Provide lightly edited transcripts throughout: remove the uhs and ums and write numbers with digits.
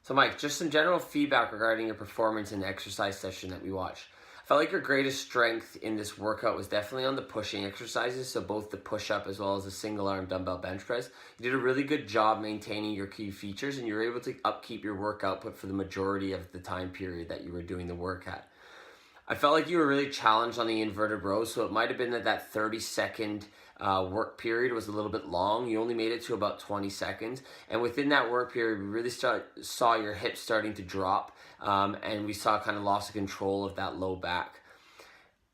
So Mike, just some general feedback regarding your performance in the exercise session that we watched. I felt like your greatest strength in this workout was definitely on the pushing exercises, so both the push-up as well as the single arm dumbbell bench press. You did a really good job maintaining your key features, and you were able to upkeep your work output for the majority of the time period that you were doing the work at. I felt like you were really challenged on the inverted row, so it might have been that 30-second work period was a little bit long. You only made it to about 20 seconds. And within that work period, we really saw your hips starting to drop, and we saw kind of loss of control of that low back.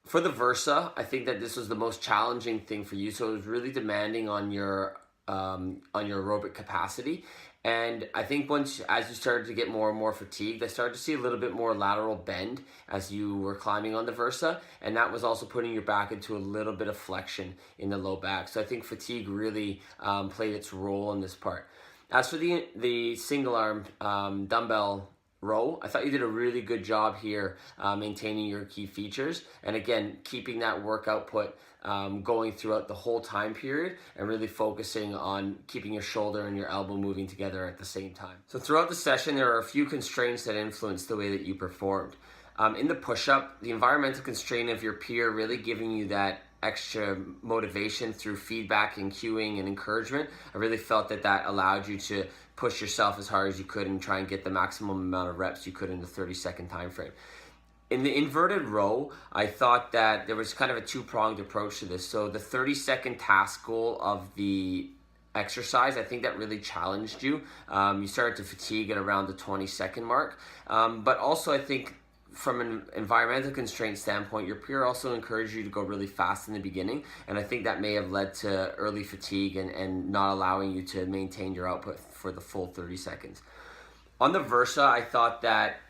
For the Versa, I think that this was the most challenging thing for you, so it was really demanding on your aerobic capacity. And I think as you started to get more and more fatigued, I started to see a little bit more lateral bend as you were climbing on the Versa, and that was also putting your back into a little bit of flexion in the low back. So I think fatigue really played its role in this part. As for the single arm dumbbell row, I thought you did a really good job here maintaining your key features, and again keeping that work output going throughout the whole time period, and really focusing on keeping your shoulder and your elbow moving together at the same time. So throughout the session, there are a few constraints that influenced the way that you performed. In the push-up, the environmental constraint of your peer really giving you that extra motivation through feedback and cueing and encouragement. I really felt that allowed you to push yourself as hard as you could and try and get the maximum amount of reps you could in the 30-second time frame. In the inverted row, I thought that there was kind of a two-pronged approach to this. So the 30-second task goal of the exercise, I think that really challenged you. You started to fatigue at around the 20-second mark. But also I think from an environmental constraint standpoint, your peer also encouraged you to go really fast in the beginning, and I think that may have led to early fatigue and not allowing you to maintain your output for the full 30 seconds. On the Versa, I thought that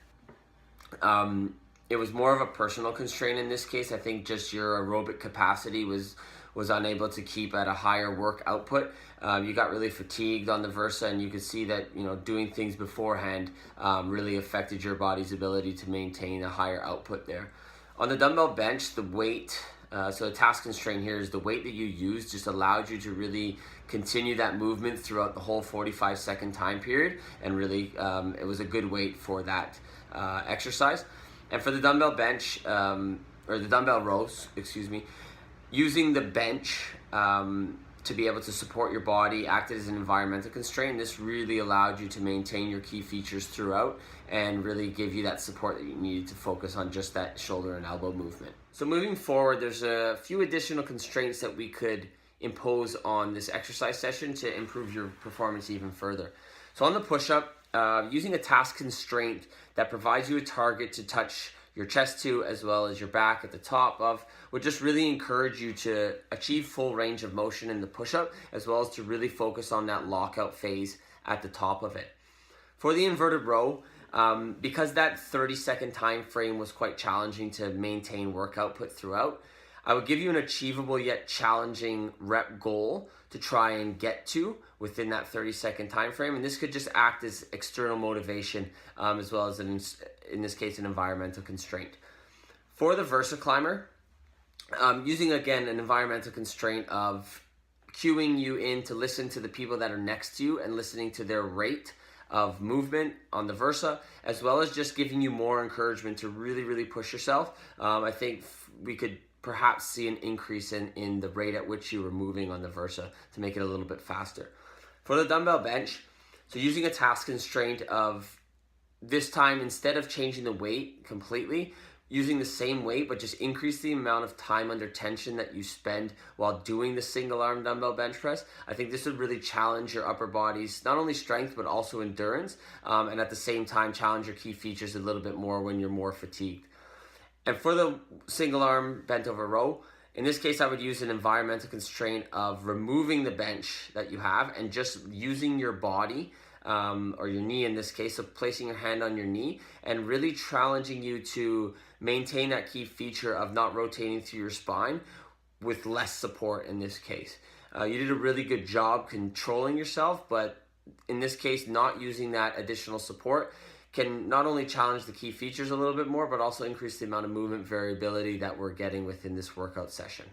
it was more of a personal constraint in this case. I think just your aerobic capacity was unable to keep at a higher work output. You got really fatigued on the Versa, and you could see that doing things beforehand really affected your body's ability to maintain a higher output there. On the dumbbell bench, the weight, so the task constraint here is the weight that you used just allowed you to really continue that movement throughout the whole 45-second time period, and really it was a good weight for that exercise. And for the dumbbell bench, or the dumbbell rows, excuse me, using the bench to be able to support your body acted as an environmental constraint. This really allowed you to maintain your key features throughout and really give you that support that you needed to focus on just that shoulder and elbow movement. So moving forward, there's a few additional constraints that we could impose on this exercise session to improve your performance even further. So on the push-up, using a task constraint that provides you a target to touch your chest to as well as your back at the top of would just really encourage you to achieve full range of motion in the push-up, as well as to really focus on that lockout phase at the top of it. For the inverted row, because that 30-second time frame was quite challenging to maintain work output throughout, I would give you an achievable yet challenging rep goal to try and get to within that 30-second time frame, and this could just act as external motivation as well as in this case an environmental constraint. For the Versa climber, using again an environmental constraint of cueing you in to listen to the people that are next to you and listening to their rate of movement on the Versa, as well as just giving you more encouragement to really push yourself. I think we could perhaps see an increase in the rate at which you were moving on the Versa to make it a little bit faster. For the dumbbell bench, so using a task constraint of this time, instead of changing the weight completely, using the same weight but just increase the amount of time under tension that you spend while doing the single arm dumbbell bench press. I think this would really challenge your upper body's not only strength but also endurance, and at the same time challenge your key features a little bit more when you're more fatigued. And for the single arm bent over row, in this case I would use an environmental constraint of removing the bench that you have and just using your body, or your knee in this case, so placing your hand on your knee and really challenging you to maintain that key feature of not rotating through your spine with less support in this case. You did a really good job controlling yourself, but in this case not using that additional support can not only challenge the key features a little bit more, but also increase the amount of movement variability that we're getting within this workout session.